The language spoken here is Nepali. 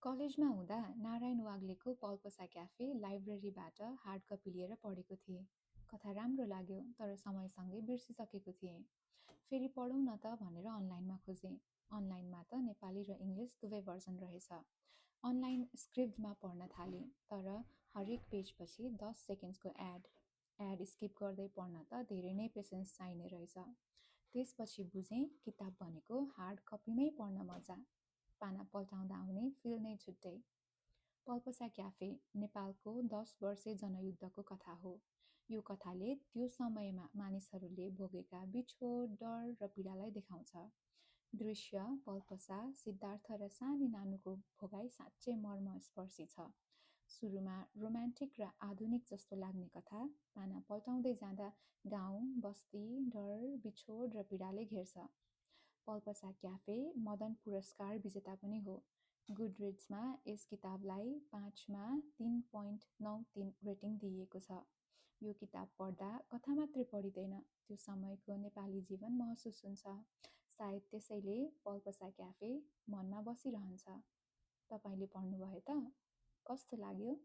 कलेजमा हुँदा Narayan वाग्लेको Palpasa cafe लाइब्रेरीबाट hard copy लिएर पढेको थिएँ। कथा राम्रो लाग्यो, तर समयसँगै बिर्सिसकेको थिएँ। फेरि पढौँ न त भनेर अनलाइनमा खोजेँ। अनलाइनमा त नेपाली र इङ्ग्लिस दुवै भर्जन रहेछ। अनलाइन स्क्रिप्टमा पढ्न थालेँ, तर हरेक पेजपछि 10 सेकेन्ड्सको एड स्किप गर्दै पढ्न त धेरै नै पेसेन्स चाहिने रहेछ। त्यसपछि बुझेँ किताब भनेको हार्ड कपीमै पढ्न मजा। पाना पल्टाउँदा आउने फिल नै छुट्टै। पल्पसा क्याफे नेपालको 10 वर्षे जनयुद्धको कथा हो। यो कथाले त्यो समयमा मानिसहरूले भोगेका बिछोड, डर र पीडालाई देखाउँछ। दृश्य, पल्पसा, सिद्धार्थ र सानी नानुको भोगाई साँच्चै मर्मस्पर्शी छ। सुरुमा रोमान्टिक र आधुनिक जस्तो लाग्ने कथा, पाना पल्टाउँदै जाँदा गाउँ, बस्ती, डर, बिछोड र पीडाले घेर्छ। पल्पसा क्याफे मदन पुरस्कार विजेता पनि हो। गुडरिड्समा यस किताबलाई 5मा 3.93 रेटिङ दिइएको छ। यो किताब पढ्दा कथा मात्रै पढिँदैन, त्यो समयको नेपाली जीवन महसुस हुन्छ। सायद त्यसैले पल्पसा क्याफे मनमा बसिरहन्छ। तपाईँले पढ्नुभयो त? कस्तो लाग्यो?